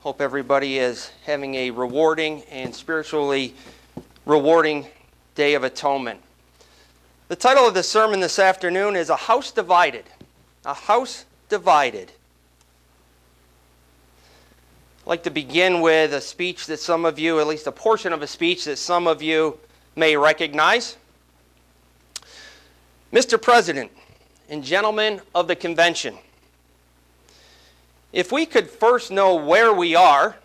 Hope everybody is having a rewarding and spiritually rewarding Day of Atonement. The title of the sermon this afternoon is A House Divided. A House Divided. I'd like to begin with a speech that some of you, at least a portion of a speech that some of you may recognize. Mr. President and gentlemen of the convention, if we could first know where we are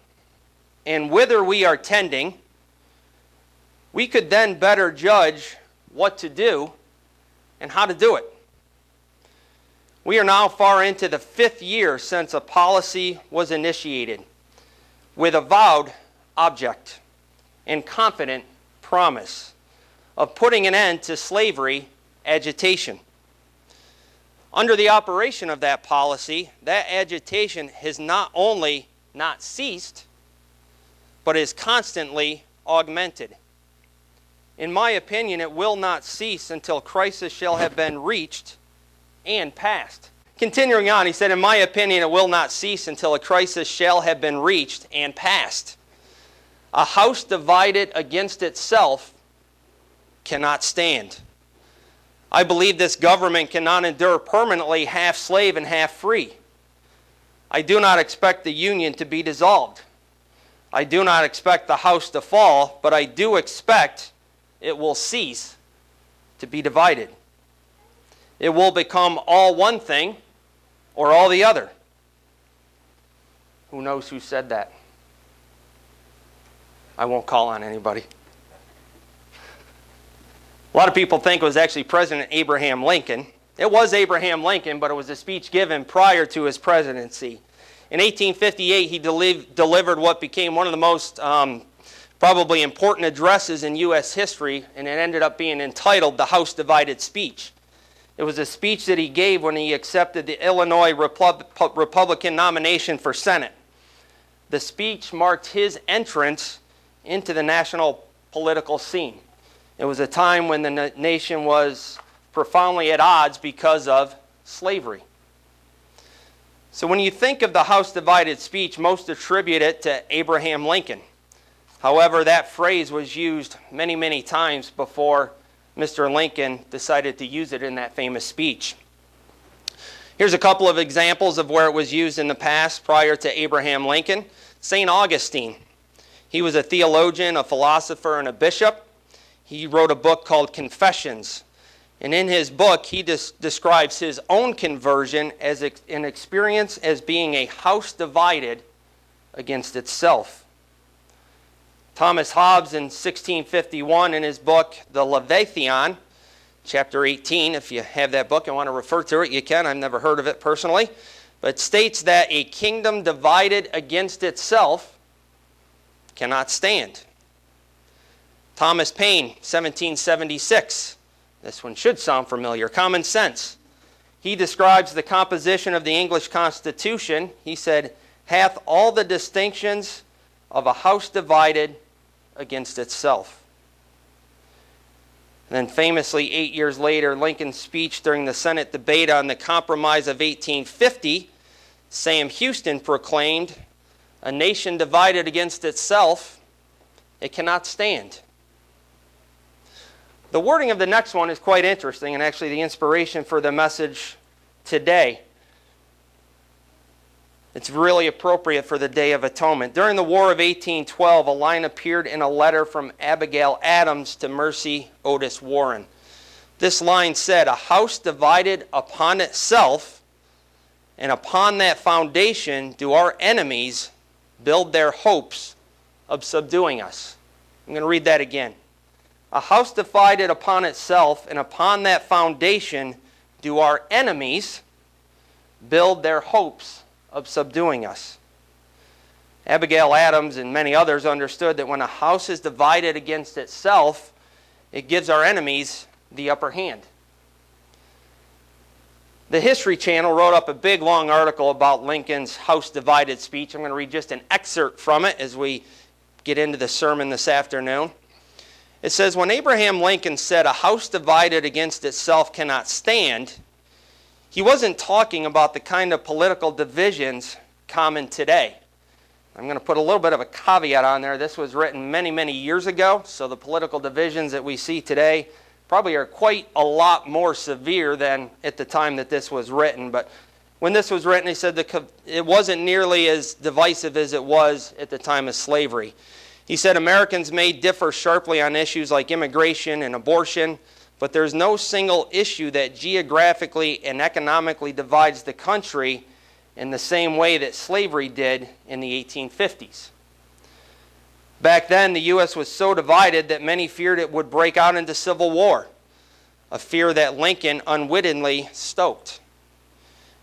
and whither we are tending, we could then better judge what to do and how to do it. We are now far into the 5th year since a policy was initiated with avowed object and confident promise of putting an end to slavery agitation. Under the operation of that policy, that agitation has not only not ceased, but is constantly augmented. In my opinion, it will not cease until crisis shall have been reached and passed. Continuing on, he said, in my opinion, it will not cease until a crisis shall have been reached and passed. A house divided against itself cannot stand. I believe this government cannot endure permanently half slave and half free. I do not expect the Union to be dissolved. I do not expect the house to fall, but I do expect it will cease to be divided. It will become all one thing or all the other. Who knows who said that? I won't call on anybody. A lot of people think it was actually President Abraham Lincoln. It was Abraham Lincoln, but it was a speech given prior to his presidency. In 1858, he delivered what became one of the most probably important addresses in U.S. history, and it ended up being entitled the House Divided Speech. It was a speech that he gave when he accepted the Illinois Republican nomination for Senate. The speech marked his entrance into the national political scene. It was a time when the nation was profoundly at odds because of slavery. So when you think of the House Divided speech, most attribute it to Abraham Lincoln. However, that phrase was used many, many times before Mr. Lincoln decided to use it in that famous speech. Here's a couple of examples of where it was used in the past prior to Abraham Lincoln. St. Augustine. He was a theologian, a philosopher, and a bishop. He wrote a book called Confessions. And in his book, he describes his own conversion as an experience as being a house divided against itself. Thomas Hobbes in 1651 in his book, The Leviathan, chapter 18, if you have that book and want to refer to it, you can. I've never heard of it personally. But states that a kingdom divided against itself cannot stand. Thomas Paine, 1776. This one should sound familiar. Common Sense. He describes the composition of the English Constitution. He said, hath all the distinctions of a house divided against itself. And then famously, 8 years later, Lincoln's speech during the Senate debate on the Compromise of 1850, Sam Houston proclaimed, a nation divided against itself, it cannot stand. The wording of the next one is quite interesting, and actually the inspiration for the message today. It's really appropriate for the Day of Atonement. During the War of 1812, a line appeared in a letter from Abigail Adams to Mercy Otis Warren. This line said, a house divided upon itself, and upon that foundation do our enemies build their hopes of subduing us. I'm going to read that again. A house divided upon itself, and upon that foundation do our enemies build their hopes of subduing us. Abigail Adams and many others understood that when a house is divided against itself, it gives our enemies the upper hand. The History Channel wrote up a big, long article about Lincoln's House Divided speech. I'm going to read just an excerpt from it as we get into the sermon this afternoon. It says, when Abraham Lincoln said, a house divided against itself cannot stand, he wasn't talking about the kind of political divisions common today. I'm going to put a little bit of a caveat on there. This was written many, many years ago, so the political divisions that we see today probably are quite a lot more severe than at the time that this was written. But when this was written, he said it wasn't nearly as divisive as it was at the time of slavery. He said Americans may differ sharply on issues like immigration and abortion, but there's no single issue that geographically and economically divides the country in the same way that slavery did in the 1850s. Back then, the U.S. was so divided that many feared it would break out into civil war, a fear that Lincoln unwittingly stoked.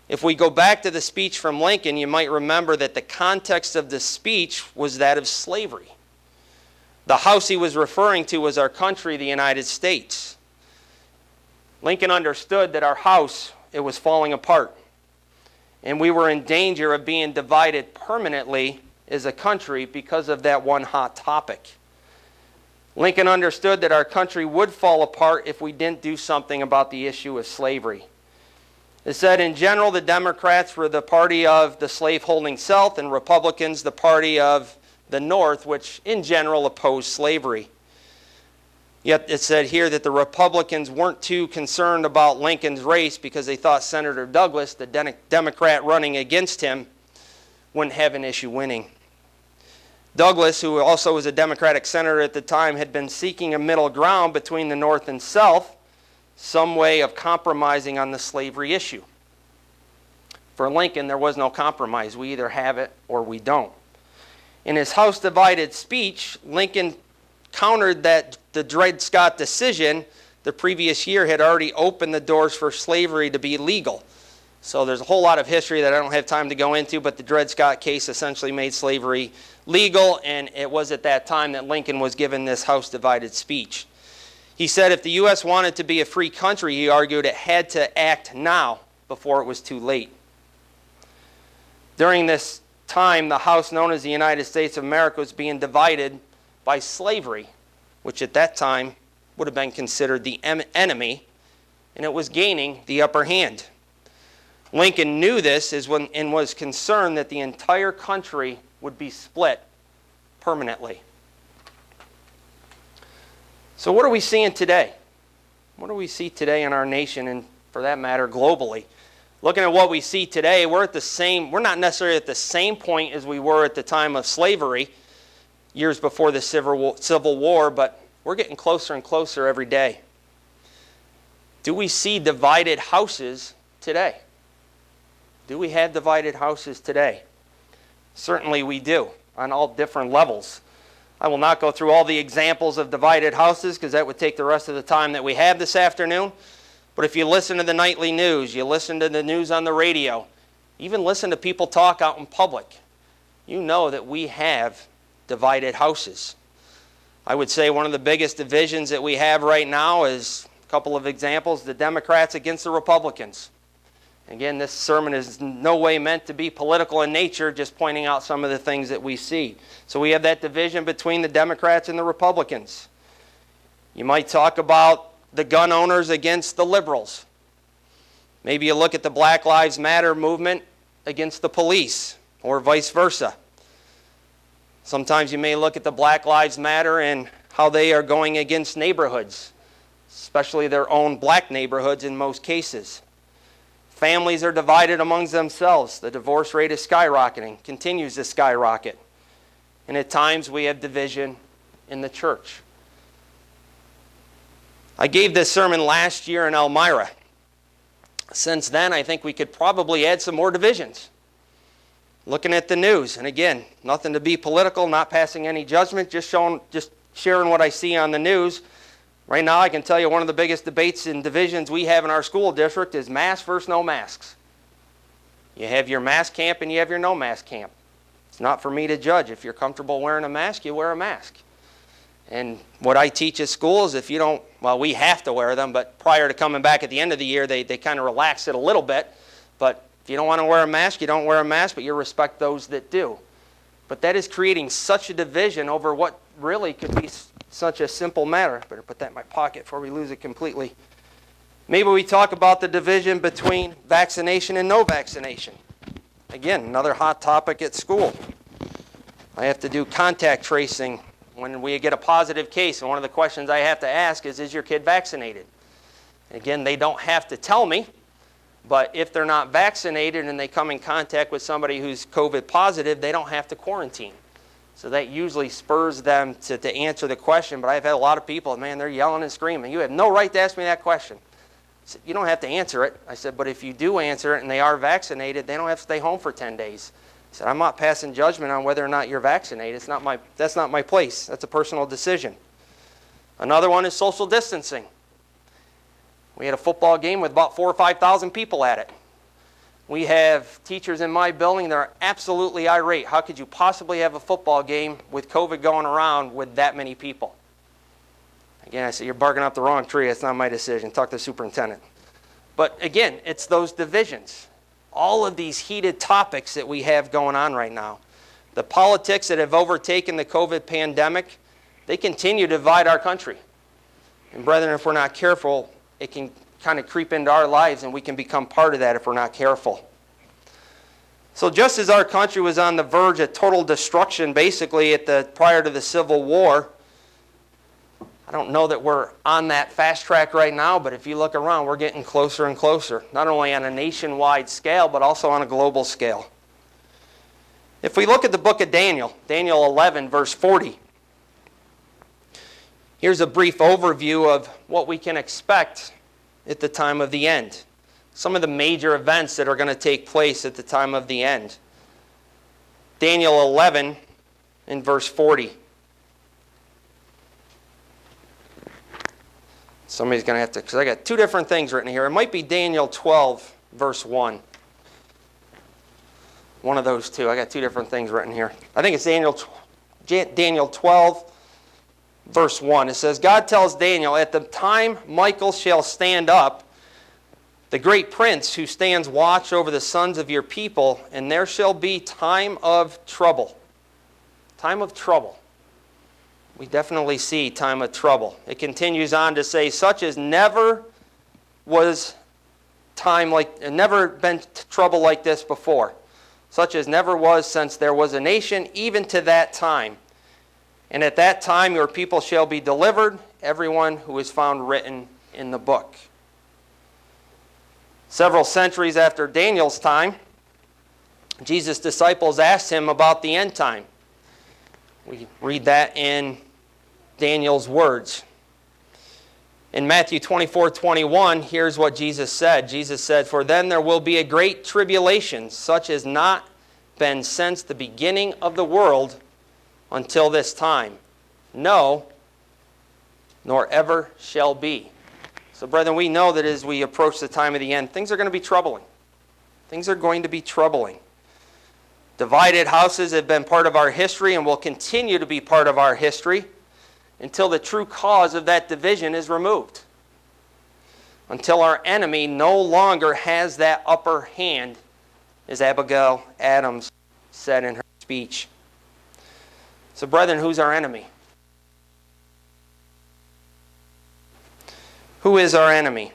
If we go back to the speech from Lincoln, you might remember that the context of the speech was that of slavery. The house he was referring to was our country, the United States. Lincoln understood that our house, it was falling apart, and we were in danger of being divided permanently as a country because of that one hot topic. Lincoln understood that our country would fall apart if we didn't do something about the issue of slavery. It said, in general, the Democrats were the party of the slave-holding South, and Republicans the party of the North, which in general opposed slavery. Yet it said here that the Republicans weren't too concerned about Lincoln's race because they thought Senator Douglas, the Democrat running against him, wouldn't have an issue winning. Douglas, who also was a Democratic senator at the time, had been seeking a middle ground between the North and South, some way of compromising on the slavery issue. For Lincoln, there was no compromise. We either have it or we don't. In his House divided speech, Lincoln countered that the Dred Scott decision the previous year had already opened the doors for slavery to be legal. So there's a whole lot of history that I don't have time to go into, but the Dred Scott case essentially made slavery legal, and it was at that time that Lincoln was given this House divided speech. He said if the U.S. wanted to be a free country, he argued, it had to act now before it was too late. During this time, the House known as the United States of America was being divided by slavery, which at that time would have been considered the enemy, and it was gaining the upper hand. Lincoln knew this and was concerned that the entire country would be split permanently. So what are we seeing today? What do we see today in our nation, and for that matter, globally? Looking at what we see today, we're not necessarily at the same point as we were at the time of slavery, years before the Civil War, but we're getting closer and closer every day. Do we see divided houses today? Do we have divided houses today? Certainly we do, on all different levels. I will not go through all the examples of divided houses because that would take the rest of the time that we have this afternoon. But if you listen to the nightly news, you listen to the news on the radio, even listen to people talk out in public, you know that we have divided houses. I would say one of the biggest divisions that we have right now is a couple of examples, the Democrats against the Republicans. Again, this sermon is in no way meant to be political in nature, just pointing out some of the things that we see. So we have that division between the Democrats and the Republicans. You might talk about the gun owners against the liberals. Maybe you look at the Black Lives Matter movement against the police, or vice versa. Sometimes you may look at the Black Lives Matter and how they are going against neighborhoods, especially their own black neighborhoods in most cases. Families are divided amongst themselves. The divorce rate is skyrocketing, continues to skyrocket. And at times we have division in the church. I gave this sermon last year in Elmira. Since then, I think we could probably add some more divisions. Looking at the news, and again, nothing to be political, not passing any judgment, just sharing what I see on the news. Right now, I can tell you one of the biggest debates and divisions we have in our school district is mask versus no masks. You have your mask camp and you have your no mask camp. It's not for me to judge. If you're comfortable wearing a mask, you wear a mask. And what I teach at school is if you don't, well, we have to wear them, but prior to coming back at the end of the year, they kind of relax it a little bit. But if you don't want to wear a mask, you don't wear a mask, but you respect those that do. But that is creating such a division over what really could be such a simple matter. Better put that in my pocket before we lose it completely. Maybe we talk about the division between vaccination and no vaccination. Again, another hot topic at school. I have to do contact tracing when we get a positive case. And one of the questions I have to ask is your kid vaccinated? Again, they don't have to tell me, but if they're not vaccinated and they come in contact with somebody who's COVID positive, they don't have to quarantine. So that usually spurs them to answer the question. But I've had a lot of people, man, they're yelling and screaming. You have no right to ask me that question. I said, you don't have to answer it. I said, but if you do answer it and they are vaccinated, they don't have to stay home for 10 days. I said, I'm not passing judgment on whether or not you're vaccinated. That's not my place. That's a personal decision. Another one is social distancing. We had a football game with about 4,000 or 5,000 people at it. We have teachers in my building that are absolutely irate. How could you possibly have a football game with COVID going around with that many people? Again, I said, you're barking up the wrong tree. It's not my decision. Talk to the superintendent. But again, it's those divisions. All of these heated topics that we have going on right now. The politics that have overtaken the COVID pandemic, they continue to divide our country. And brethren, if we're not careful, it can kind of creep into our lives and we can become part of that if we're not careful. So just as our country was on the verge of total destruction basically prior to the Civil War, I don't know that we're on that fast track right now, but if you look around, we're getting closer and closer, not only on a nationwide scale, but also on a global scale. If we look at the book of Daniel, Daniel 11, verse 40, here's a brief overview of what we can expect at the time of the end. Some of the major events that are going to take place at the time of the end. Daniel 11 in verse 40. Somebody's going to have to, because I got two different things written here. It might be Daniel 12, verse 1. One of those two. I got two different things written here. I think it's Daniel 12, verse 1. It says, God tells Daniel, at the time Michael shall stand up, the great prince who stands watch over the sons of your people, and there shall be time of trouble. Time of trouble. We definitely see time of trouble. It continues on to say, such as never was never been trouble like this before. Such as never was since there was a nation, even to that time. And at that time your people shall be delivered, everyone who is found written in the book. Several centuries after Daniel's time, Jesus' disciples asked him about the end time. We read that in Daniel's words. In Matthew 24:21, here's what Jesus said. Jesus said, for then there will be a great tribulation, such as not been since the beginning of the world until this time. No, nor ever shall be. So brethren, we know that as we approach the time of the end, things are going to be troubling. Things are going to be troubling. Divided houses have been part of our history and will continue to be part of our history until the true cause of that division is removed. Until our enemy no longer has that upper hand, as Abigail Adams said in her speech. So brethren, who's our enemy? Who is our enemy?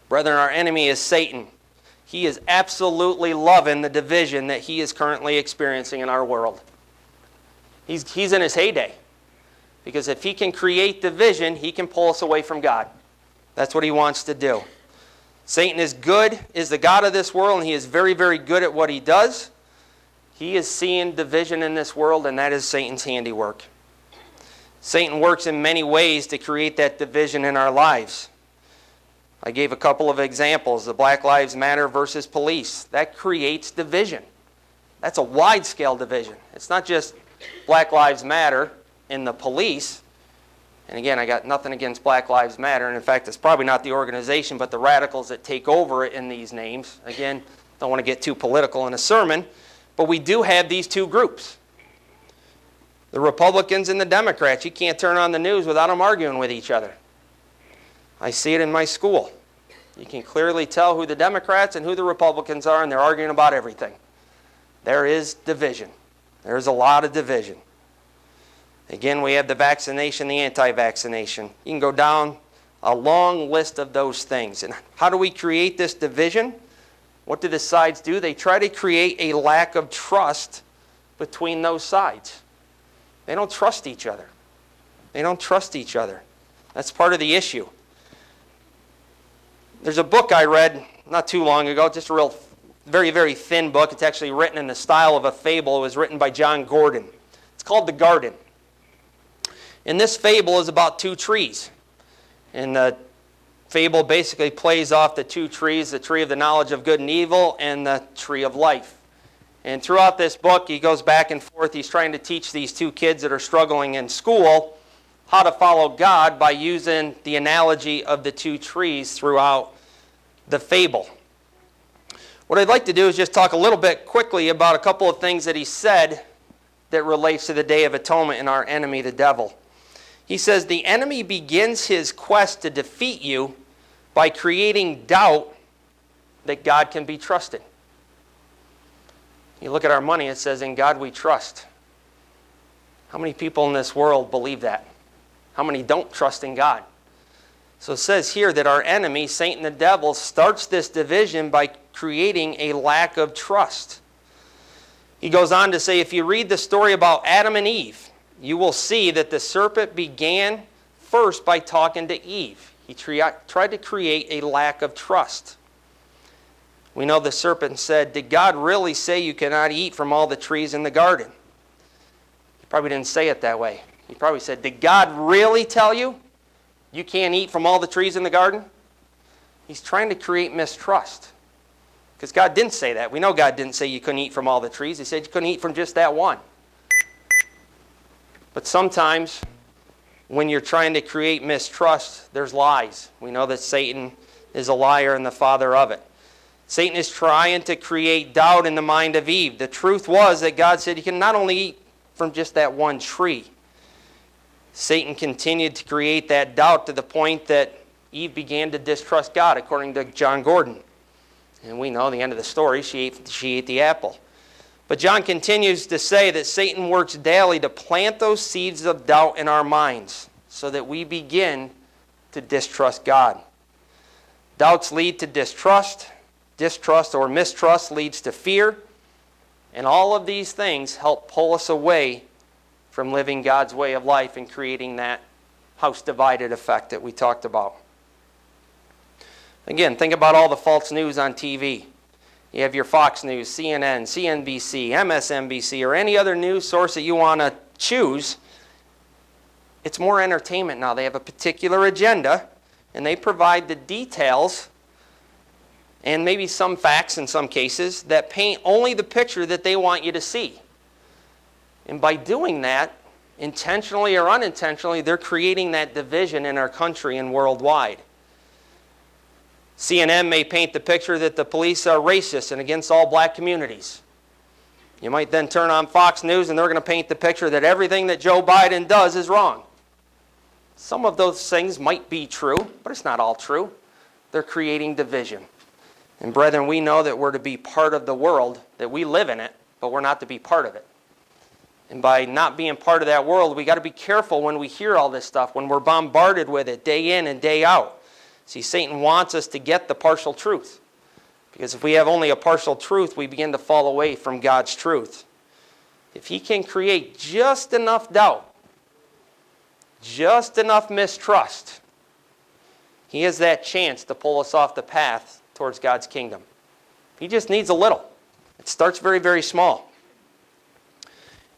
Brethren, our enemy is Satan. He is absolutely loving the division that he is currently experiencing in our world. He's in his heyday. Because if he can create division, he can pull us away from God. That's what he wants to do. Satan is the God of this world, and he is very, very good at what he does. He is seeing division in this world, and that is Satan's handiwork. Satan works in many ways to create that division in our lives. I gave a couple of examples. The Black Lives Matter versus police. That creates division. That's a wide-scale division. It's not just Black Lives Matter in the police. And again, I got nothing against Black Lives Matter. And in fact, it's probably not the organization, but the radicals that take over in these names. Again, don't want to get too political in a sermon. But we do have these two groups. The Republicans and the Democrats. You can't turn on the news without them arguing with each other. I see it in my school. You can clearly tell who the Democrats and who the Republicans are, and they're arguing about everything. There is division. There's a lot of division. Again, we have the vaccination, the anti-vaccination. You can go down a long list of those things. And how do we create this division? What do the sides do? They try to create a lack of trust between those sides. They don't trust each other. They don't trust each other. That's part of the issue. There's a book I read not too long ago, just a real, very, very thin book. It's actually written in the style of a fable. It was written by John Gordon. It's called The Garden. And this fable is about two trees. And the fable basically plays off the two trees, the tree of the knowledge of good and evil and the tree of life. And throughout this book, he goes back and forth. He's trying to teach these two kids that are struggling in school how to follow God by using the analogy of the two trees throughout the fable. What I'd like to do is just talk a little bit quickly about a couple of things that he said that relates to the Day of Atonement and our enemy, the devil. He says, the enemy begins his quest to defeat you by creating doubt that God can be trusted. You look at our money, it says, in God we trust. How many people in this world believe that? How many don't trust in God? So it says here that our enemy, Satan the devil, starts this division by creating a lack of trust. He goes on to say, if you read the story about Adam and Eve, you will see that the serpent began first by talking to Eve. He tried to create a lack of trust. We know the serpent said, did God really say you cannot eat from all the trees in the garden? He probably didn't say it that way. He probably said, did God really tell you you can't eat from all the trees in the garden? He's trying to create mistrust. Because God didn't say that. We know God didn't say you couldn't eat from all the trees. He said you couldn't eat from just that one. But sometimes when you're trying to create mistrust, there's lies. We know that Satan is a liar and the father of it. Satan is trying to create doubt in the mind of Eve. The truth was that God said you can not only eat from just that one tree. Satan continued to create that doubt to the point that Eve began to distrust God, according to John Gordon. And we know the end of the story, she ate the apple. But John continues to say that Satan works daily to plant those seeds of doubt in our minds so that we begin to distrust God. Doubts lead to distrust. Distrust or mistrust leads to fear. And all of these things help pull us away from living God's way of life and creating that house divided effect that we talked about. Again, think about all the false news on TV. You have your Fox News, CNN, CNBC, MSNBC, or any other news source that you want to choose. It's more entertainment now. They have a particular agenda, and they provide the details and maybe some facts in some cases that paint only the picture that they want you to see. And by doing that, intentionally or unintentionally, they're creating that division in our country and worldwide. CNN may paint the picture that the police are racist and against all black communities. You might then turn on Fox News and they're going to paint the picture that everything that Joe Biden does is wrong. Some of those things might be true, but it's not all true. They're creating division. And brethren, we know that we're to be part of the world, that we live in it, but we're not to be part of it. And by not being part of that world, we got to be careful when we hear all this stuff, when we're bombarded with it day in and day out. See, Satan wants us to get the partial truth. Because if we have only a partial truth, we begin to fall away from God's truth. If he can create just enough doubt, just enough mistrust, he has that chance to pull us off the path towards God's kingdom. He just needs a little. It starts very, very small.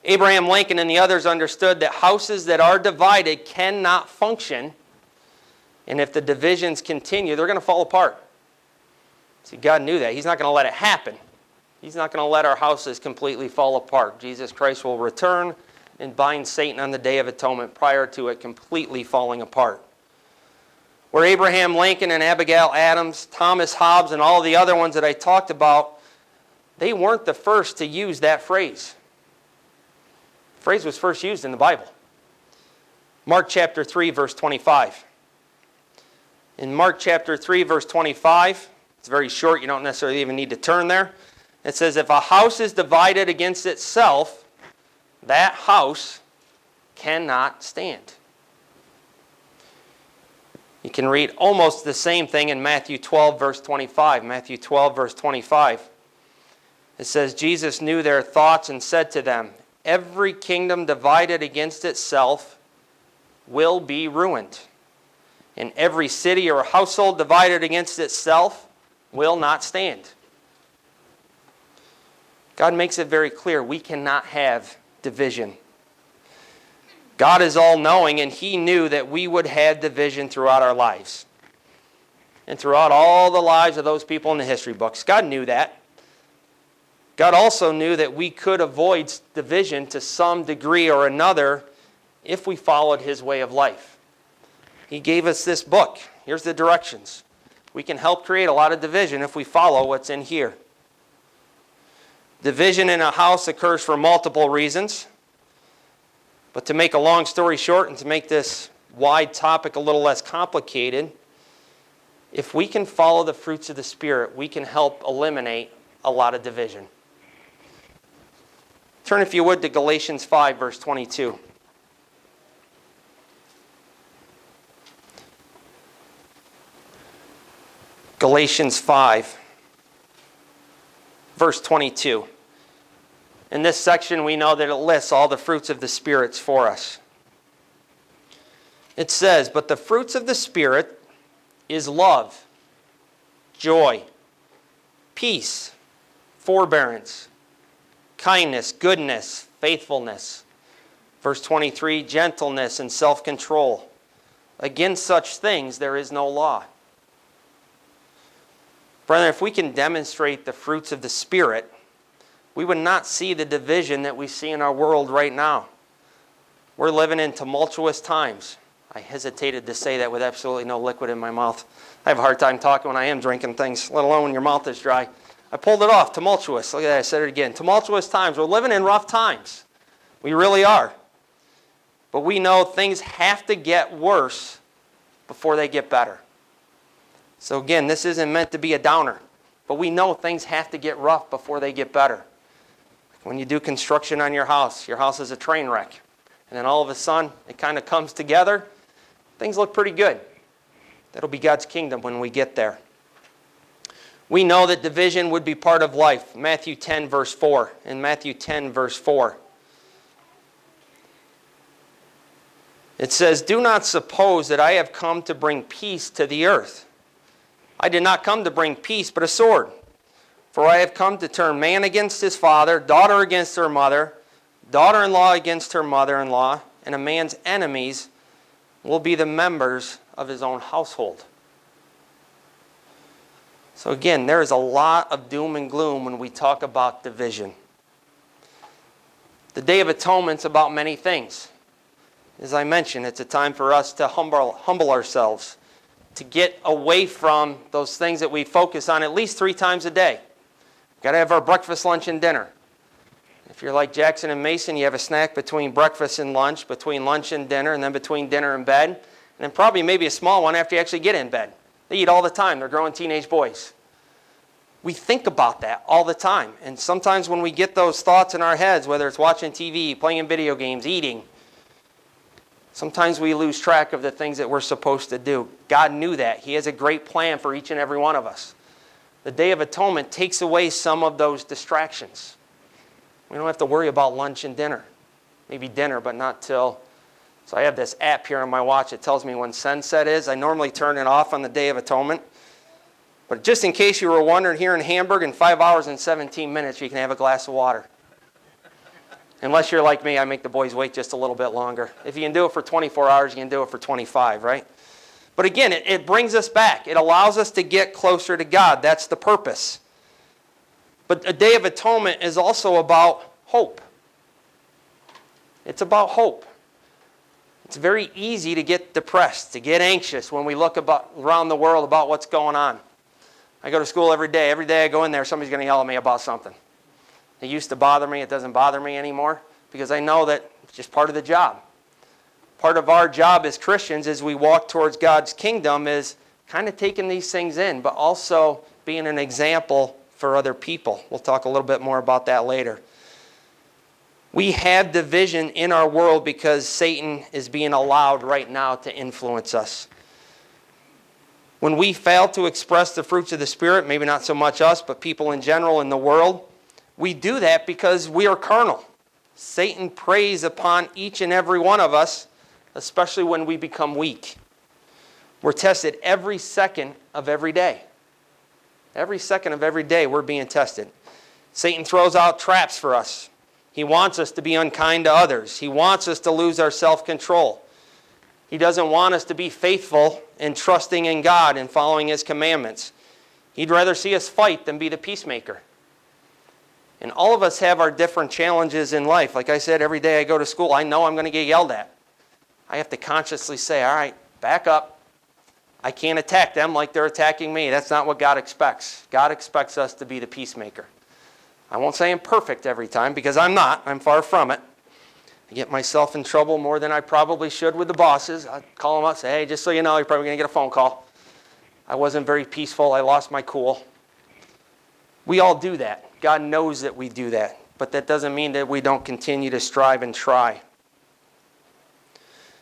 Abraham Lincoln and the others understood that houses that are divided cannot function, and if the divisions continue, they're going to fall apart. See, God knew that. He's not going to let it happen. He's not going to let our houses completely fall apart. Jesus Christ will return and bind Satan on the Day of Atonement prior to it completely falling apart. Where Abraham Lincoln and Abigail Adams, Thomas Hobbes, and all the other ones that I talked about, they weren't the first to use that phrase. The phrase was first used in the Bible. Mark chapter 3, verse 25. In Mark chapter 3, verse 25, it's very short, you don't necessarily even need to turn there. It says, if a house is divided against itself, that house cannot stand. You can read almost the same thing in Matthew 12, verse 25. Matthew 12, verse 25. It says, Jesus knew their thoughts and said to them, every kingdom divided against itself will be ruined. And every city or household divided against itself will not stand. God makes it very clear we cannot have division. God is all-knowing, and He knew that we would have division throughout our lives. And throughout all the lives of those people in the history books. God knew that. God also knew that we could avoid division to some degree or another if we followed His way of life. He gave us this book. Here's the directions. We can help create a lot of division if we follow what's in here. Division in a house occurs for multiple reasons. But to make a long story short and to make this wide topic a little less complicated, if we can follow the fruits of the Spirit, we can help eliminate a lot of division. Turn, if you would, to Galatians 5, verse 22. Galatians 5, verse 22. In this section, we know that it lists all the fruits of the Spirit for us. It says, but the fruits of the Spirit is love, joy, peace, forbearance, kindness, goodness, faithfulness. Verse 23, gentleness and self-control. Against such things there is no law. Brethren, if we can demonstrate the fruits of the Spirit, we would not see the division that we see in our world right now. We're living in tumultuous times. I hesitated to say that with absolutely no liquid in my mouth. I have a hard time talking when I am drinking things, let alone when your mouth is dry. I pulled it off, tumultuous. Look at that, I said it again. Tumultuous times. We're living in rough times. We really are. But we know things have to get worse before they get better. So again, this isn't meant to be a downer. But we know things have to get rough before they get better. When you do construction on your house is a train wreck. And then all of a sudden, it kind of comes together. Things look pretty good. That'll be God's kingdom when we get there. We know that division would be part of life. Matthew 10, verse 4. In Matthew 10, verse 4. It says, do not suppose that I have come to bring peace to the earth. I did not come to bring peace, but a sword. For I have come to turn man against his father, daughter against her mother, daughter-in-law against her mother-in-law, and a man's enemies will be the members of his own household. So again, there is a lot of doom and gloom when we talk about division. The Day of Atonement's about many things. As I mentioned, it's a time for us to humble ourselves, to get away from those things that we focus on at least 3 times a day. We've got to have our breakfast, lunch, and dinner. If you're like Jackson and Mason, you have a snack between breakfast and lunch, between lunch and dinner, and then between dinner and bed, and then probably maybe a small one after you actually get in bed. They eat all the time. They're growing teenage boys. We think about that all the time. And sometimes when we get those thoughts in our heads, whether it's watching TV, playing video games, eating, sometimes we lose track of the things that we're supposed to do. God knew that. He has a great plan for each and every one of us. The Day of Atonement takes away some of those distractions. We don't have to worry about lunch and dinner. Maybe dinner, but not till... So I have this app here on my watch that tells me when sunset is. I normally turn it off on the Day of Atonement. But just in case you were wondering, here in Hamburg, in 5 hours and 17 minutes, you can have a glass of water. Unless you're like me, I make the boys wait just a little bit longer. If you can do it for 24 hours, you can do it for 25, right? But again, it brings us back. It allows us to get closer to God. That's the purpose. But a Day of Atonement is also about hope. It's about hope. It's very easy to get depressed, to get anxious when we look around the world about what's going on. I go to school every day. Every day I go in there, somebody's going to yell at me about something. It used to bother me. It doesn't bother me anymore because I know that it's just part of the job. Part of our job as Christians as we walk towards God's kingdom is kind of taking these things in, but also being an example for other people. We'll talk a little bit more about that later. We have division in our world because Satan is being allowed right now to influence us. When we fail to express the fruits of the Spirit, maybe not so much us, but people in general in the world, We do that because we are carnal. Satan preys upon each and every one of us, especially when we become weak. We're tested every second of every day. Every second of every day we're being tested. Satan throws out traps for us. He wants us to be unkind to others. He wants us to lose our self-control. He doesn't want us to be faithful and trusting in God and following His commandments. He'd rather see us fight than be the peacemaker. And all of us have our different challenges in life. Like I said, every day I go to school, I know I'm going to get yelled at. I have to consciously say, all right, back up. I can't attack them like they're attacking me. That's not what God expects. God expects us to be the peacemaker. I won't say I'm perfect every time because I'm not. I'm far from it. I get myself in trouble more than I probably should with the bosses. I call them up and say, hey, just so you know, you're probably going to get a phone call. I wasn't very peaceful. I lost my cool. We all do that. God knows that we do that. But that doesn't mean that we don't continue to strive and try.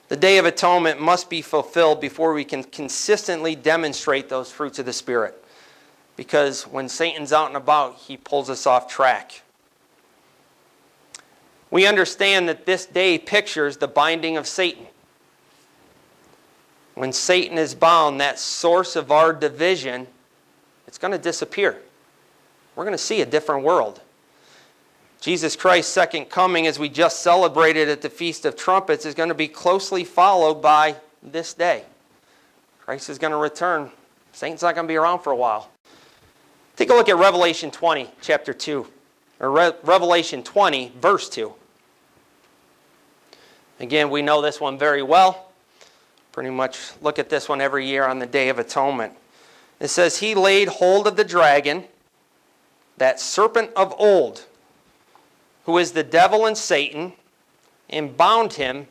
The Day of Atonement must be fulfilled before we can consistently demonstrate those fruits of the Spirit. Because when Satan's out and about, he pulls us off track. We understand that this day pictures the binding of Satan. When Satan is bound, that source of our division, it's going to disappear. We're going to see a different world. Jesus Christ's second coming, as we just celebrated at the Feast of Trumpets, is going to be closely followed by this day. Christ is going to return. Satan's not going to be around for a while. Take a look at Revelation 20, chapter 2. Or Revelation 20, verse 2. Again, we know this one very well. Pretty much look at this one every year on the Day of Atonement. It says, He laid hold of the dragon, that serpent of old, who is the devil and Satan, and bound him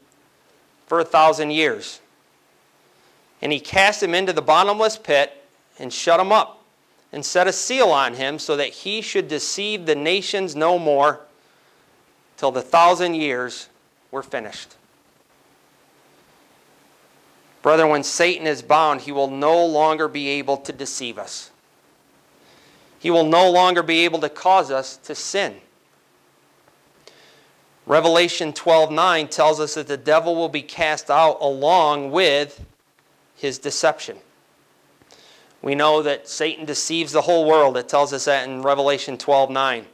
for 1,000 years. And he cast him into the bottomless pit and shut him up, and set a seal on him, so that he should deceive the nations no more, till the 1,000 years were finished. Brother, when Satan is bound, he will no longer be able to deceive us. He will no longer be able to cause us to sin. Revelation 12:9 tells us that the devil will be cast out along with his deception. We know that Satan deceives the whole world. It tells us that in Revelation 12:9. It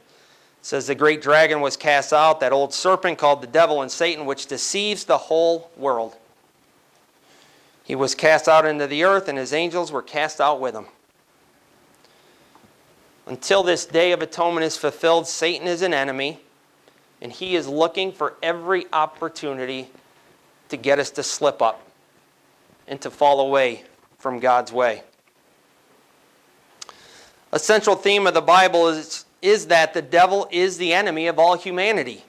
says the great dragon was cast out, that old serpent called the devil and Satan, which deceives the whole world. He was cast out into the earth, and his angels were cast out with him. Until this Day of Atonement is fulfilled, Satan is an enemy, and he is looking for every opportunity to get us to slip up and to fall away from God's way. A central theme of the Bible is that the devil is the enemy of all humanity.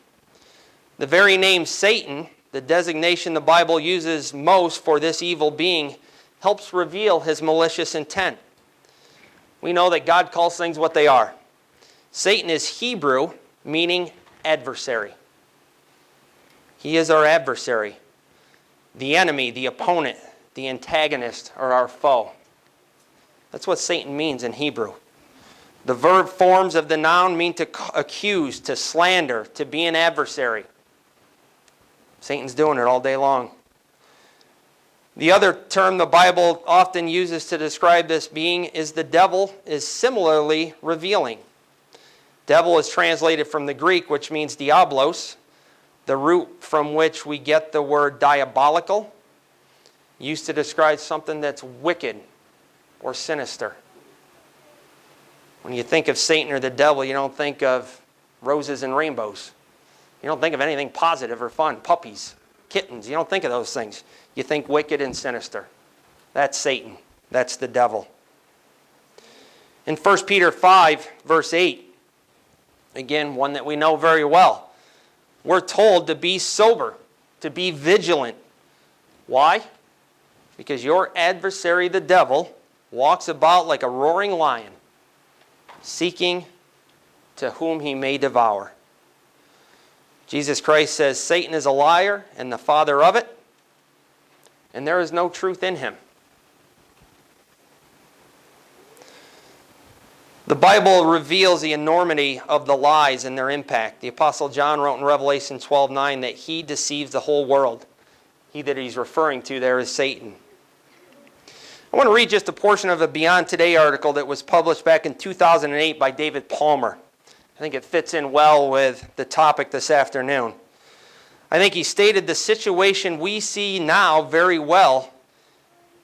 The very name Satan, the designation the Bible uses most for this evil being, helps reveal his malicious intent. We know that God calls things what they are. Satan is Hebrew, meaning adversary. He is our adversary. The enemy, the opponent, the antagonist, or our foe. That's what Satan means in Hebrew. The verb forms of the noun mean to accuse, to slander, to be an adversary. Satan's doing it all day long. The other term the Bible often uses to describe this being is the devil is similarly revealing. Devil is translated from the Greek, which means diablos, the root from which we get the word diabolical, used to describe something that's wicked or sinister. When you think of Satan or the devil, you don't think of roses and rainbows. You don't think of anything positive or fun, puppies, kittens. You don't think of those things. You think wicked and sinister. That's Satan. That's the devil. In 1 Peter 5, verse 8, again, one that we know very well, we're told to be sober, to be vigilant. Why? Because your adversary, the devil, walks about like a roaring lion, seeking to whom he may devour. Jesus Christ says Satan is a liar and the father of it, and there is no truth in him. The Bible reveals the enormity of the lies and their impact. The Apostle John wrote in Revelation 12:9 that he deceives the whole world. He that he's referring to there is Satan. I want to read just a portion of a Beyond Today article that was published back in 2008 by David Palmer. I think it fits in well with the topic this afternoon. I think he stated the situation we see now very well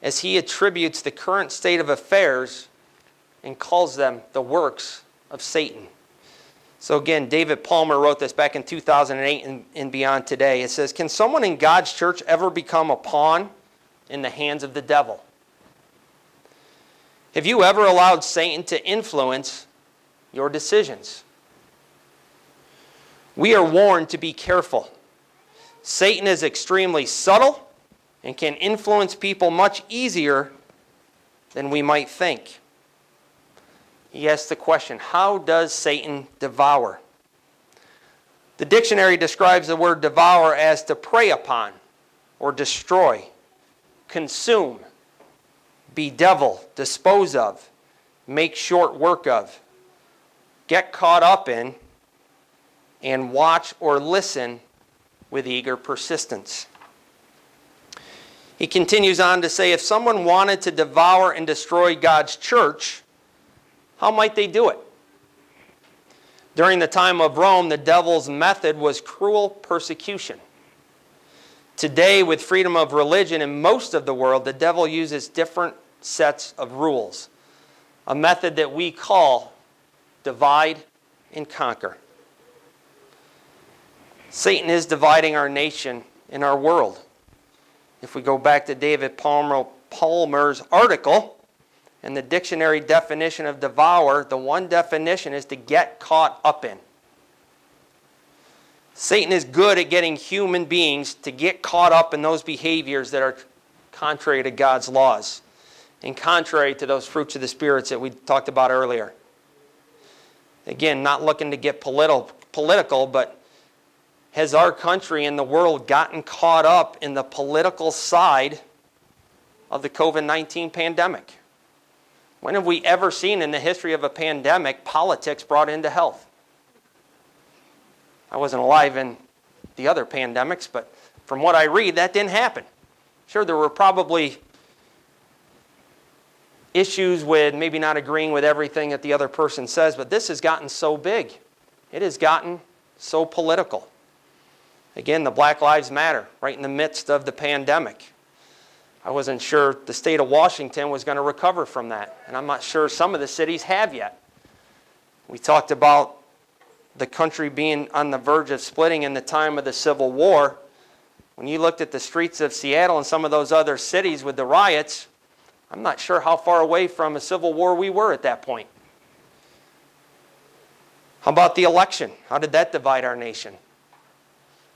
as he attributes the current state of affairs and calls them the works of Satan. So again, David Palmer wrote this back in 2008 in Beyond Today. It says, "Can someone in God's church ever become a pawn in the hands of the devil? Have you ever allowed Satan to influence your decisions? We are warned to be careful. Satan is extremely subtle and can influence people much easier than we might think." He asks the question, how does Satan devour? The dictionary describes the word devour as to prey upon or destroy, consume, bedevil, dispose of, make short work of, get caught up in, and watch or listen with eager persistence. He continues on to say, if someone wanted to devour and destroy God's church, how might they do it? During the time of Rome, the devil's method was cruel persecution. Today, with freedom of religion in most of the world, the devil uses different sets of rules, a method that we call divide and conquer. Satan is dividing our nation and our world. If we go back to David Palmer's article, and the dictionary definition of devour, the one definition is to get caught up in. Satan is good at getting human beings to get caught up in those behaviors that are contrary to God's laws and contrary to those fruits of the spirits that we talked about earlier. Again, not looking to get political, but has our country and the world gotten caught up in the political side of the COVID-19 pandemic? When have we ever seen in the history of a pandemic politics brought into health? I wasn't alive in the other pandemics, but from what I read, that didn't happen. Sure, there were probably issues with maybe not agreeing with everything that the other person says, but this has gotten so big. It has gotten so political. Again, the Black Lives Matter, right in the midst of the pandemic. I wasn't sure the state of Washington was going to recover from that, and I'm not sure some of the cities have yet. We talked about the country being on the verge of splitting in the time of the Civil War. When you looked at the streets of Seattle and some of those other cities with the riots, I'm not sure how far away from a civil war we were at that point. How about the election? How did that divide our nation?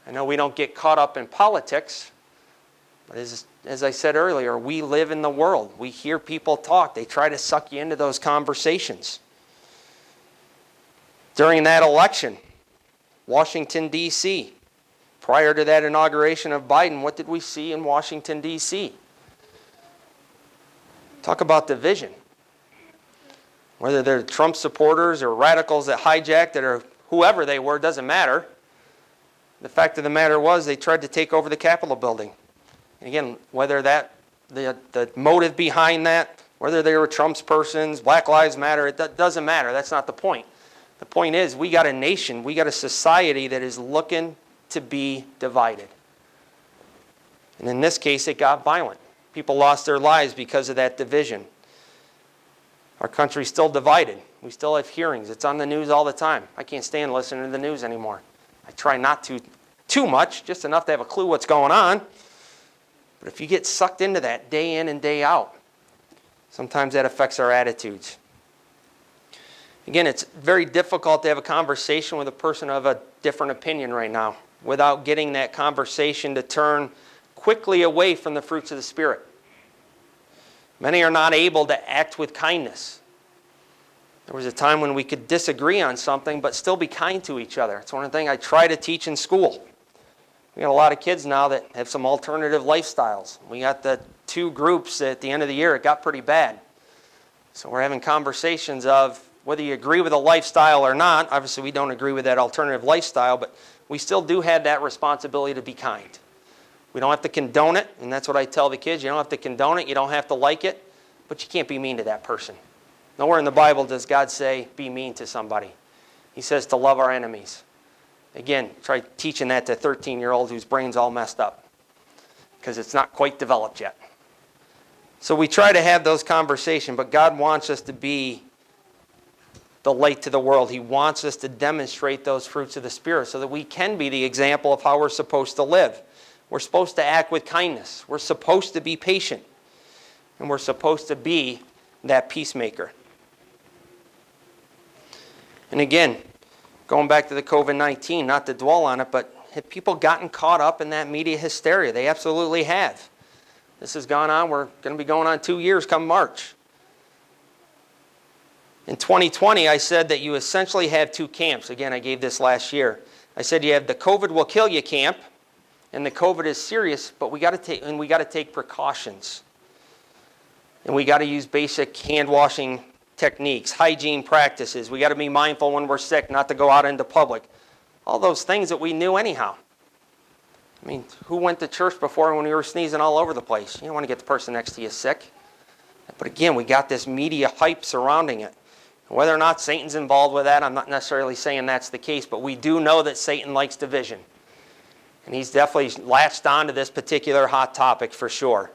I know we don't get caught up in politics, but as I said earlier, we live in the world. We hear people talk. They try to suck you into those conversations. During that election, Washington, D.C., prior to that inauguration of Biden, what did we see in Washington, D.C.? Talk about division. Whether they're Trump supporters or radicals that hijacked it or whoever they were, doesn't matter. The fact of the matter was they tried to take over the Capitol building. And again, whether that the motive behind that, whether they were Trump's persons, Black Lives Matter, it doesn't matter. That's not the point. The point is we got a nation, we got a society that is looking to be divided. And in this case, it got violent. People lost their lives because of that division. Our country's still divided. We still have hearings. It's on the news all the time. I can't stand listening to the news anymore. I try not to too much, just enough to have a clue what's going on. But if you get sucked into that day in and day out, sometimes that affects our attitudes. Again, it's very difficult to have a conversation with a person of a different opinion right now without getting that conversation to turn quickly away from the fruits of the Spirit. Many are not able to act with kindness. There was a time when we could disagree on something but still be kind to each other. It's one of the things I try to teach in school. We got a lot of kids now that have some alternative lifestyles. We got the two groups at the end of the year. It got pretty bad. So we're having conversations of, whether you agree with the lifestyle or not. Obviously, we don't agree with that alternative lifestyle, but we still do have that responsibility to be kind. We don't have to condone it, and that's what I tell the kids. You don't have to condone it. You don't have to like it, but you can't be mean to that person. Nowhere in the Bible does God say, be mean to somebody. He says to love our enemies. Again, try teaching that to a 13-year-old whose brain's all messed up because it's not quite developed yet. So we try to have those conversations, but God wants us to be the light to the world. He wants us to demonstrate those fruits of the Spirit so that we can be the example of how we're supposed to live. We're supposed to act with kindness. We're supposed to be patient. And we're supposed to be that peacemaker. And again, going back to the COVID-19, not to dwell on it, but have people gotten caught up in that media hysteria? They absolutely have. This has gone on. We're going to be going on 2 years come March. In 2020, I said that you essentially have two camps. Again, I gave this last year. I said you have the COVID will kill you camp, and the COVID is serious, but we got to take precautions. And we got to use basic hand washing techniques, hygiene practices. We got to be mindful when we're sick not to go out into public. All those things that we knew anyhow. I mean, who went to church before when we were sneezing all over the place? You don't want to get the person next to you sick. But again, we got this media hype surrounding it. Whether or not Satan's involved with that, I'm not necessarily saying that's the case, but we do know that Satan likes division. And he's definitely latched on to this particular hot topic for sure.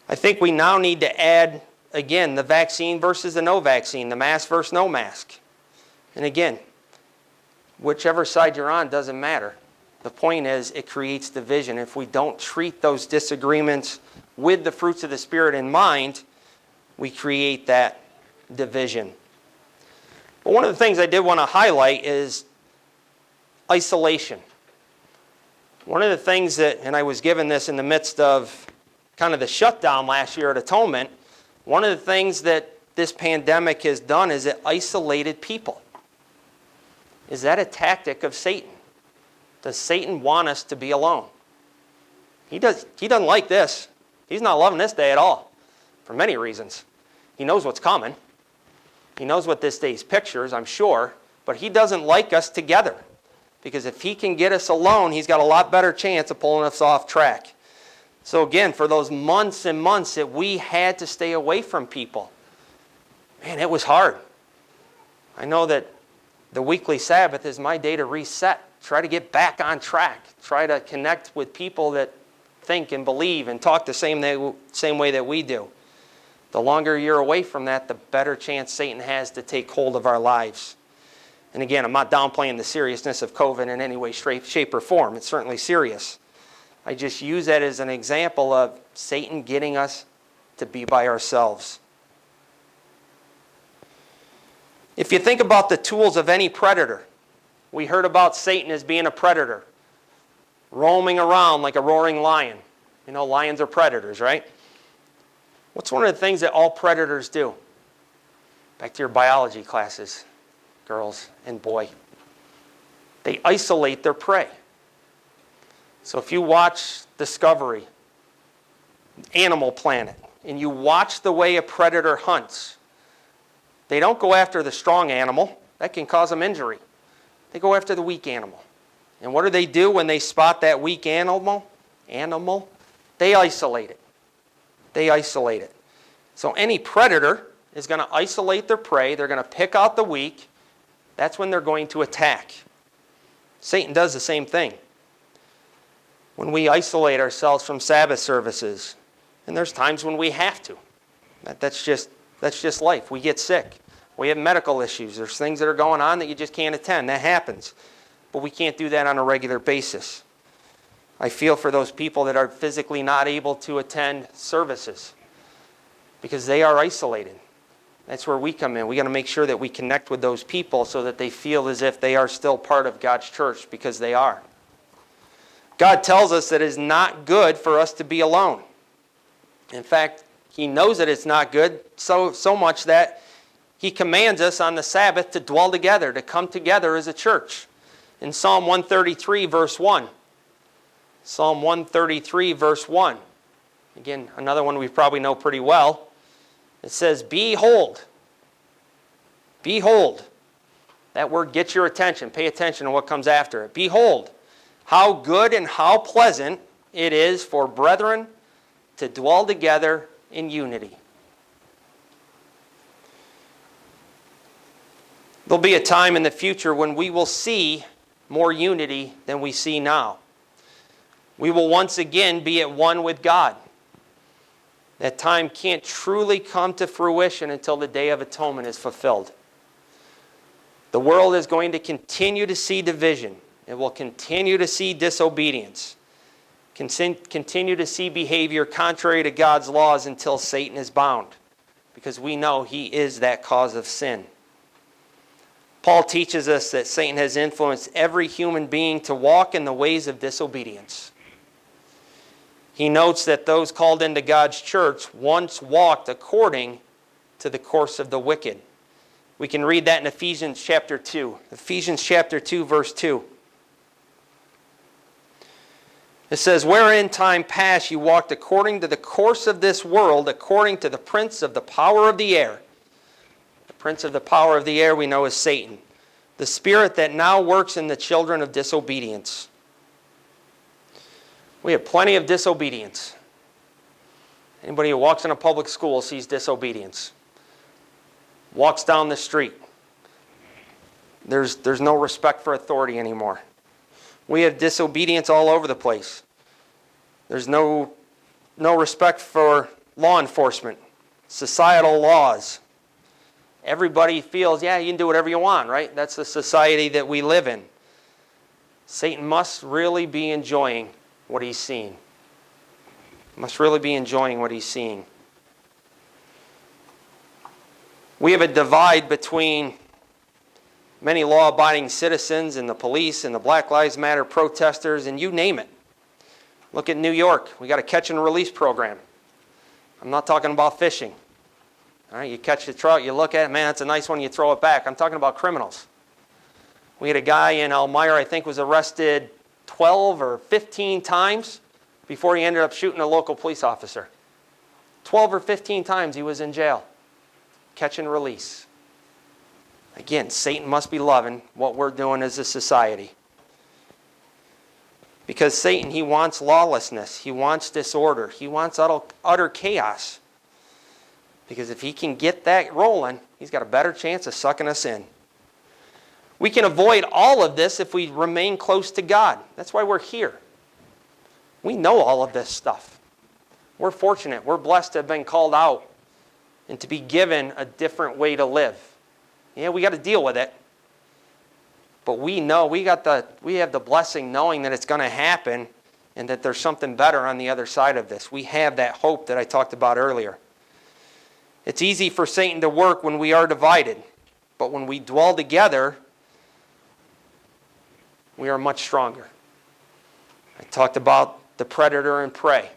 I think we now need to add, again, the vaccine versus the no vaccine, the mask versus no mask. And again, whichever side you're on doesn't matter. The point is, it creates division. If we don't treat those disagreements with the fruits of the Spirit in mind, we create that division. But one of the things I did want to highlight is isolation. One of the things that, and I was given this in the midst of kind of the shutdown last year at Atonement, one of the things that this pandemic has done is it isolated people. Is that a tactic of Satan? Does Satan want us to be alone? He doesn't like this. He's not loving this day at all, for many reasons. He knows what's coming. He knows what this day's pictures, I'm sure, but he doesn't like us together. Because if he can get us alone, he's got a lot better chance of pulling us off track. So again, for those months and months that we had to stay away from people, man, it was hard. I know that the weekly Sabbath is my day to reset. Try to get back on track. Try to connect with people that think and believe and talk the same way that we do. The longer you're away from that, the better chance Satan has to take hold of our lives. And again, I'm not downplaying the seriousness of COVID in any way, shape, or form. It's certainly serious. I just use that as an example of Satan getting us to be by ourselves. If you think about the tools of any predator, we heard about Satan as being a predator, roaming around like a roaring lion. You know, lions are predators, right? What's one of the things that all predators do? Back to your biology classes, girls and boy. They isolate their prey. So if you watch Discovery, Animal Planet, and you watch the way a predator hunts, they don't go after the strong animal. That can cause them injury. They go after the weak animal. And what do they do when they spot that weak animal? They isolate it. They isolate it. So any predator is going to isolate their prey. They're going to pick out the weak. That's when they're going to attack. Satan does the same thing. When we isolate ourselves from Sabbath services, and there's times when we have to. That's just life. We get sick. We have medical issues. There's things that are going on that you just can't attend. That happens. But we can't do that on a regular basis. I feel for those people that are physically not able to attend services because they are isolated. That's where we come in. We got to make sure that we connect with those people so that they feel as if they are still part of God's church, because they are. God tells us that it is not good for us to be alone. In fact, He knows that it's not good, so much that He commands us on the Sabbath to dwell together, to come together as a church. In Psalm 133, verse 1. Psalm 133, verse 1. Again, another one we probably know pretty well. It says, "Behold, Behold. That word gets your attention. Pay attention to what comes after it. Behold, how good and how pleasant it is for brethren to dwell together in unity. There'll be a time in the future when we will see more unity than we see now. We will once again be at one with God. That time can't truly come to fruition until the Day of Atonement is fulfilled. The world is going to continue to see division. It will continue to see disobedience. Continue to see behavior contrary to God's laws until Satan is bound, because we know he is that cause of sin. Paul teaches us that Satan has influenced every human being to walk in the ways of disobedience. He notes that those called into God's church once walked according to the course of the wicked. We can read that in Ephesians chapter 2. Ephesians chapter 2, verse 2. It says, wherein time past you walked according to the course of this world, according to the prince of the power of the air. The prince of the power of the air we know is Satan, the spirit that now works in the children of disobedience. We have plenty of disobedience. Anybody who walks in a public school sees disobedience. Walks down the street. There's no respect for authority anymore. We have disobedience all over the place. There's no respect for law enforcement, societal laws. Everybody feels, yeah, you can do whatever you want, right? That's the society that we live in. Satan must really be enjoying what he's seeing. Must really be enjoying what he's seeing. We have a divide between many law-abiding citizens and the police and the Black Lives Matter protesters and you name it. Look at New York. We got a catch and release program. I'm not talking about fishing. All right, you catch the trout, you look at it, man, that's a nice one, you throw it back. I'm talking about criminals. We had a guy in Elmira, I think, was arrested 12 or 15 times before he ended up shooting a local police officer. 12 or 15 times he was in jail. Catch and release. Again, Satan must be loving what we're doing as a society. Because Satan, he wants lawlessness. He wants disorder. He wants utter chaos. Because if he can get that rolling, he's got a better chance of sucking us in. We can avoid all of this if we remain close to God. That's why we're here. We know all of this stuff. We're fortunate. We're blessed to have been called out and to be given a different way to live. Yeah, we got to deal with it. But we know we have the blessing knowing that it's going to happen and that there's something better on the other side of this. We have that hope that I talked about earlier. It's easy for Satan to work when we are divided. But when we dwell together, we are much stronger. I talked about the predator and prey.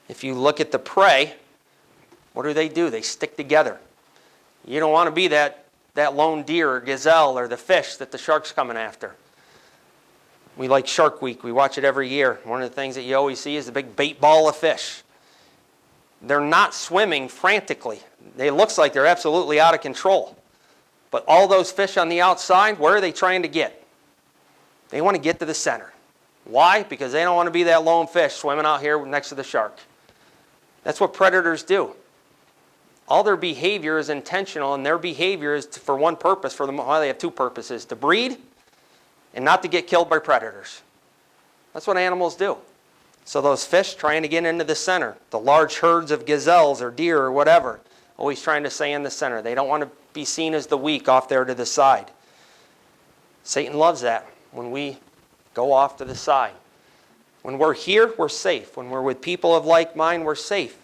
If you look at the prey, what do? They stick together. You don't want to be that lone deer or gazelle or the fish that the shark's coming after. We like Shark Week. We watch it every year. One of the things that you always see is the big bait ball of fish. They're not swimming frantically. It looks like they're absolutely out of control. But all those fish on the outside, where are they trying to get? They want to get to the center. Why? Because they don't want to be that lone fish swimming out here next to the shark. That's what predators do. All their behavior is intentional, and their behavior is for one purpose. Well, they have two purposes: to breed and not to get killed by predators. That's what animals do. So those fish trying to get into the center, the large herds of gazelles or deer or whatever, always trying to stay in the center. They don't want to be seen as the weak off there to the side. Satan loves that when we go off to the side. When we're here, we're safe. When we're with people of like mind, we're safe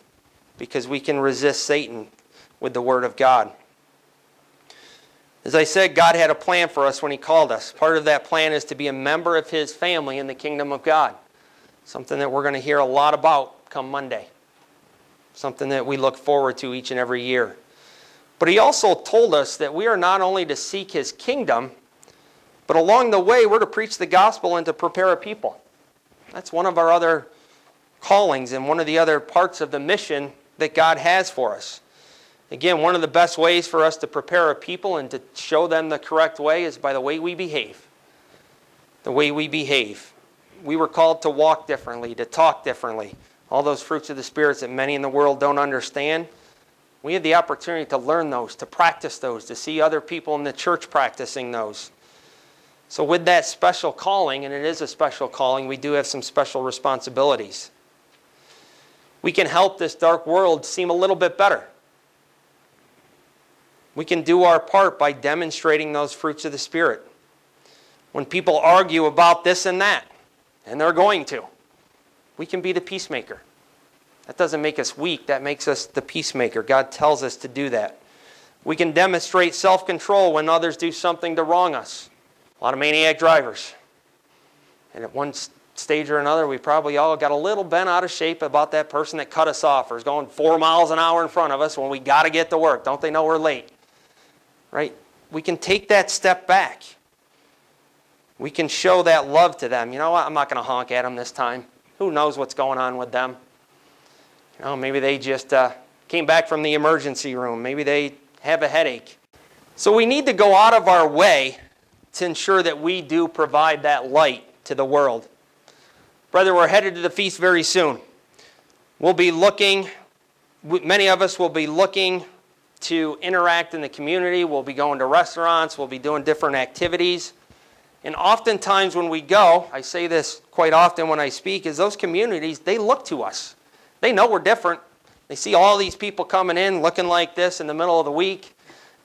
because we can resist Satan with the Word of God. As I said, God had a plan for us when He called us. Part of that plan is to be a member of His family in the kingdom of God. Something that we're going to hear a lot about come Monday. Something that we look forward to each and every year. But He also told us that we are not only to seek His kingdom, but along the way we're to preach the gospel and to prepare a people. That's one of our other callings and one of the other parts of the mission that God has for us, Again, one of the best ways for us to prepare our people and to show them the correct way is by the way we behave. The way we behave. We were called to walk differently, to talk differently. All those fruits of the Spirit that many in the world don't understand. We have the opportunity to learn those, to practice those, to see other people in the church practicing those. So with that special calling, and it is a special calling, we do have some special responsibilities. We can help this dark world seem a little bit better. We can do our part by demonstrating those fruits of the Spirit. When people argue about this and that, and they're going to, we can be the peacemaker. That doesn't make us weak. That makes us the peacemaker. God tells us to do that. We can demonstrate self-control when others do something to wrong us. A lot of maniac drivers. And at one stage or another, we probably all got a little bent out of shape about that person that cut us off or is going 4 miles an hour in front of us when we got to get to work. Don't they know we're late? Right? We can take that step back. We can show that love to them. You know what? I'm not going to honk at them this time. Who knows what's going on with them? You know, maybe they just came back from the emergency room. Maybe they have a headache. So we need to go out of our way to ensure that we do provide that light to the world. Brother, we're headed to the feast very soon. We'll be looking, many of us will be looking to interact in the community. We'll be going to restaurants. We'll be doing different activities. And oftentimes when we go, I say this quite often when I speak, is those communities, they look to us. They know we're different. They see all these people coming in looking like this in the middle of the week,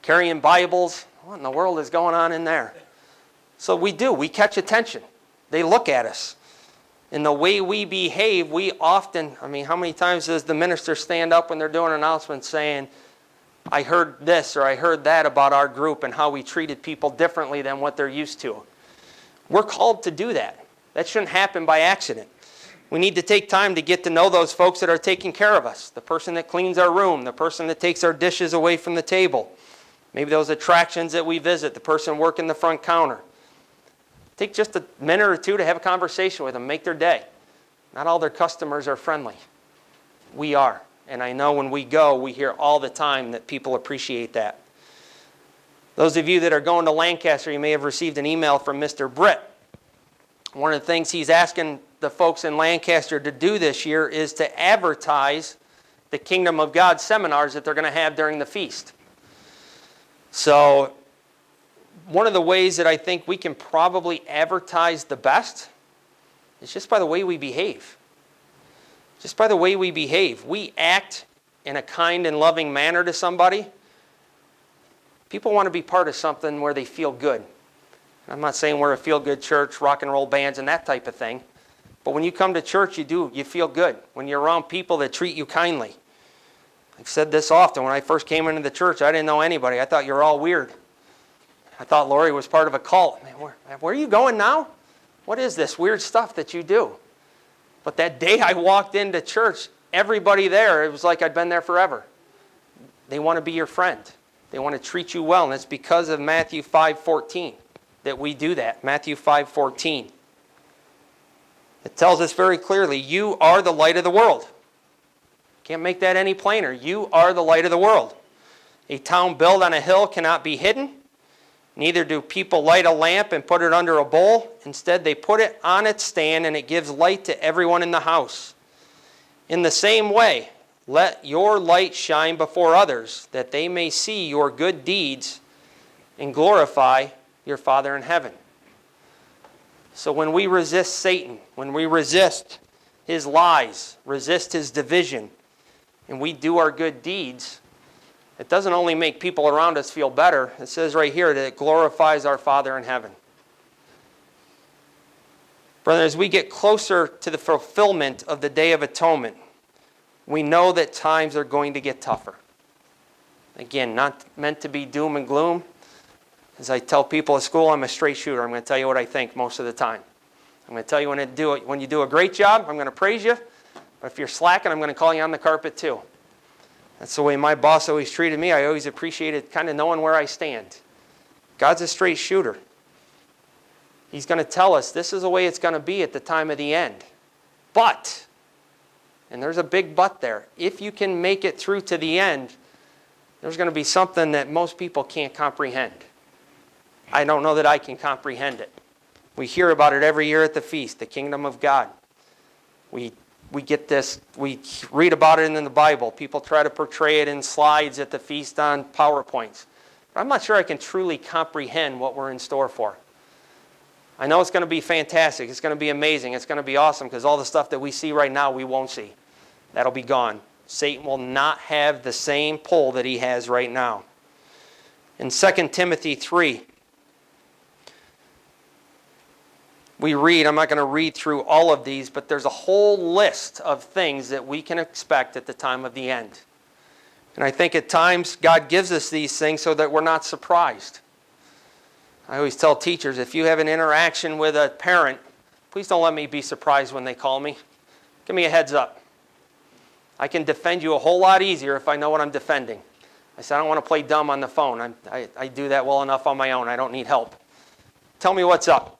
carrying Bibles. What in the world is going on in there? So we catch attention. They look at us. In the way we behave, we often, how many times does the minister stand up when they're doing announcements saying, I heard this or I heard that about our group and how we treated people differently than what they're used to. We're called to do that. That shouldn't happen by accident. We need to take time to get to know those folks that are taking care of us. The person that cleans our room, the person that takes our dishes away from the table. Maybe those attractions that we visit, the person working the front counter. Take just a minute or two to have a conversation with them, make their day. Not all their customers are friendly. We are. And I know when we go, we hear all the time that people appreciate that. Those of you that are going to Lancaster, you may have received an email from Mr. Britt. One of the things he's asking the folks in Lancaster to do this year is to advertise the Kingdom of God seminars that they're going to have during the feast. So one of the ways that I think we can probably advertise the best is just by the way we behave. Just by the way we behave. We act in a kind and loving manner to somebody. People want to be part of something where they feel good. I'm not saying we're a feel-good church, rock and roll bands, and that type of thing. But when you come to church, you feel good. When you're around people that treat you kindly. I've said this often. When I first came into the church, I didn't know anybody. I thought you were all weird. I thought Lori was part of a cult. Man, where are you going now? What is this weird stuff that you do? But that day I walked into church, everybody there, it was like I'd been there forever. They want to be your friend. They want to treat you well. And it's because of Matthew 5:14 that we do that. Matthew 5:14. It tells us very clearly, you are the light of the world. Can't make that any plainer. You are the light of the world. A town built on a hill cannot be hidden. Neither do people light a lamp and put it under a bowl. Instead, they put it on its stand, and it gives light to everyone in the house. In the same way, let your light shine before others, that they may see your good deeds and glorify your Father in heaven. So when we resist Satan, when we resist his lies, resist his division, and we do our good deeds, it doesn't only make people around us feel better. It says right here that it glorifies our Father in heaven. Brother, as we get closer to the fulfillment of the Day of Atonement, we know that times are going to get tougher. Again, not meant to be doom and gloom. As I tell people at school, I'm a straight shooter. I'm going to tell you what I think most of the time. I'm going to tell you when you do a great job, I'm going to praise you. But if you're slacking, I'm going to call you on the carpet too. That's the way my boss always treated me. I always appreciated kind of knowing where I stand. God's a straight shooter. He's going to tell us this is the way it's going to be at the time of the end. But, and there's a big but there, if you can make it through to the end, There's going to be something that most people can't comprehend. I don't know that I can comprehend it. We hear about it every year at the feast, the kingdom of God. We get this, we read about it in the Bible. People try to portray it in slides at the feast on PowerPoints. But I'm not sure I can truly comprehend what we're in store for. I know it's going to be fantastic. It's going to be amazing. It's going to be awesome because all the stuff that we see right now, we won't see. That'll be gone. Satan will not have the same pull that he has right now. In 2 Timothy 3, we read, I'm not going to read through all of these, but there's a whole list of things that we can expect at the time of the end. And I think at times God gives us these things so that we're not surprised. I always tell teachers, if you have an interaction with a parent, please don't let me be surprised when they call me. Give me a heads up. I can defend you a whole lot easier if I know what I'm defending. I said, I don't want to play dumb on the phone. I do that well enough on my own. I don't need help. Tell me what's up.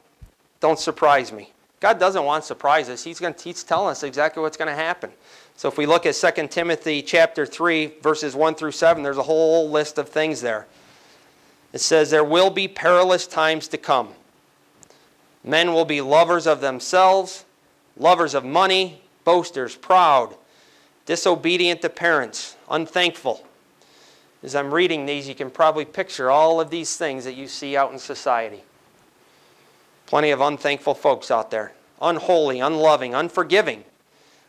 Don't surprise me. God doesn't want surprises. He's telling us exactly what's going to happen. So if we look at 2 Timothy chapter 3, verses 1 through 7, there's a whole list of things there. It says, there will be perilous times to come. Men will be lovers of themselves, lovers of money, boasters, proud, disobedient to parents, unthankful. As I'm reading these, you can probably picture all of these things that you see out in society. Plenty of unthankful folks out there. Unholy, unloving, unforgiving,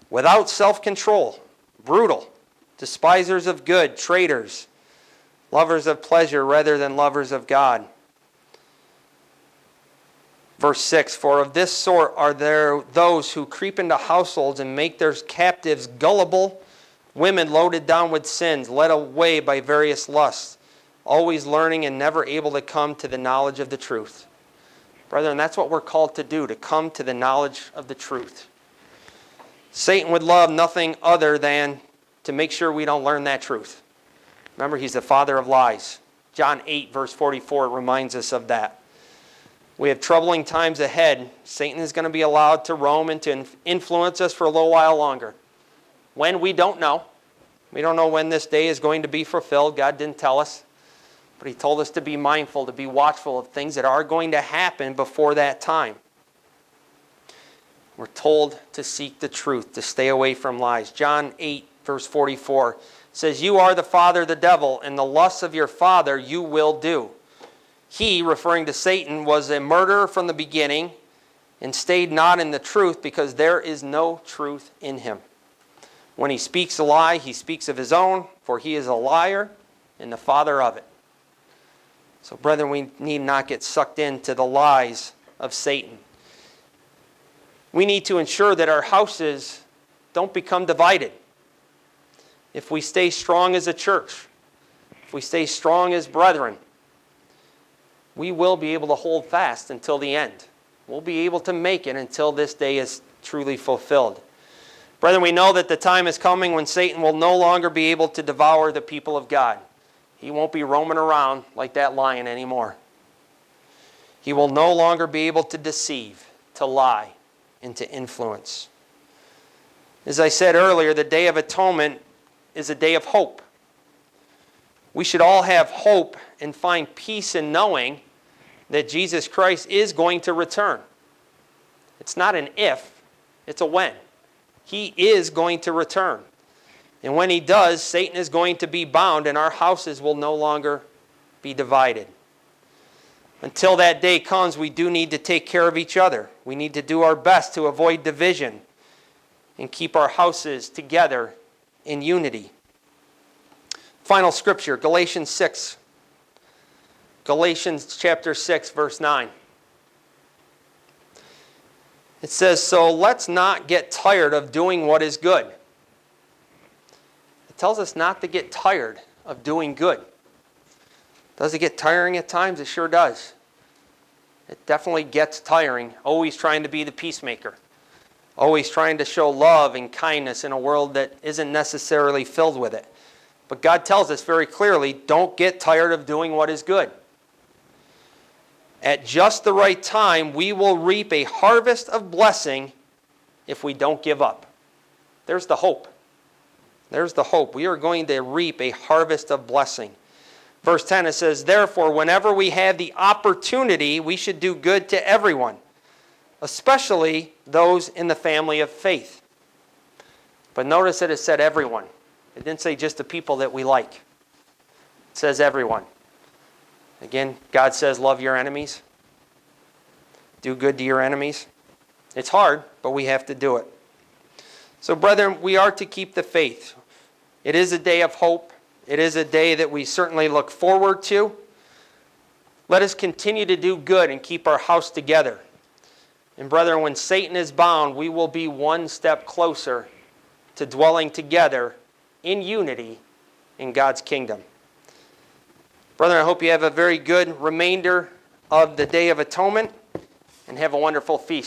without self-control, brutal, despisers of good, traitors, lovers of pleasure rather than lovers of God. Verse 6, for of this sort are there those who creep into households and make their captives gullible, women loaded down with sins, led away by various lusts, always learning and never able to come to the knowledge of the truth. Brethren, that's what we're called to do, to come to the knowledge of the truth. Satan would love nothing other than to make sure we don't learn that truth. Remember, he's the father of lies. John 8, verse 44 reminds us of that. We have troubling times ahead. Satan is going to be allowed to roam and to influence us for a little while longer. When, we don't know. We don't know when this day is going to be fulfilled. God didn't tell us. But he told us to be mindful, to be watchful of things that are going to happen before that time. We're told to seek the truth, to stay away from lies. John 8, verse 44 says, you are the father of the devil, and the lusts of your father you will do. He, referring to Satan, was a murderer from the beginning and stayed not in the truth because there is no truth in him. When he speaks a lie, he speaks of his own, for he is a liar and the father of it. So, brethren, we need not get sucked into the lies of Satan. We need to ensure that our houses don't become divided. If we stay strong as a church, if we stay strong as brethren, we will be able to hold fast until the end. We'll be able to make it until this day is truly fulfilled. Brethren, we know that the time is coming when Satan will no longer be able to devour the people of God. He won't be roaming around like that lion anymore. He will no longer be able to deceive, to lie, and to influence. As I said earlier, the Day of Atonement is a day of hope. We should all have hope and find peace in knowing that Jesus Christ is going to return. It's not an if, it's a when. He is going to return. And when he does, Satan is going to be bound and our houses will no longer be divided. Until that day comes, we do need to take care of each other. We need to do our best to avoid division and keep our houses together in unity. Final scripture, Galatians 6. Galatians chapter 6, verse 9. It says, so let's not get tired of doing what is good. It tells us not to get tired of doing good. Does it get tiring at times? It sure does. It definitely gets tiring, always trying to be the peacemaker. Always trying to show love and kindness in a world that isn't necessarily filled with it. But God tells us very clearly, don't get tired of doing what is good. At just the right time, we will reap a harvest of blessing if we don't give up. There's the hope. There's the hope. We are going to reap a harvest of blessing. Verse 10, it says, therefore, whenever we have the opportunity, we should do good to everyone, especially those in the family of faith. But notice that it said everyone. It didn't say just the people that we like. It says everyone. Again, God says love your enemies. Do good to your enemies. It's hard, but we have to do it. So, brethren, we are to keep the faith. It is a day of hope. It is a day that we certainly look forward to. Let us continue to do good and keep our house together. And brethren, when Satan is bound, we will be one step closer to dwelling together in unity in God's kingdom. Brethren, I hope you have a very good remainder of the Day of Atonement and have a wonderful feast.